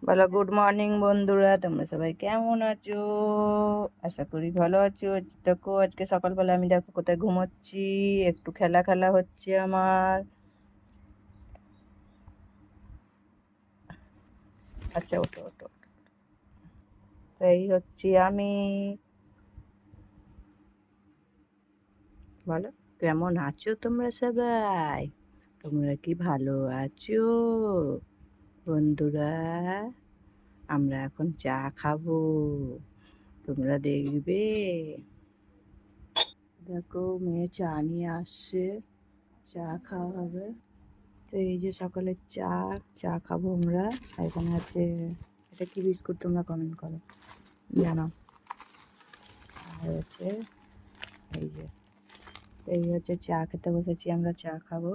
বলো good morning বন্ধুরা, তোমরা সবাই কেমন আছো? আশা করি ভালো আছো। দেখো আজকে সকালবেলা আমি দেখো কোথায় ঘুমোচ্ছি, একটু খেলা খেলা হচ্ছে আমার। আচ্ছা, ওঠো ওঠো ওঠো। তো এই হচ্ছি আমি। বলো কেমন আছো তোমরা সবাই? তোমরা কি ভালো আছো বন্ধুরা? আমরা এখন চা খাবো, তোমরা দেখবে। দেখো মেয়ে চা নিয়ে আসছে, চা খাওয়া হবে। তো এই যে সকালের চা, চা খাবো আমরা। আর এখানে আছে, এটা কি বিস্কুট তোমরা কমেন্ট করো, জানো। আর হচ্ছে এই যে, এই হচ্ছে চা খেতে বসেছি আমরা, চা খাবো।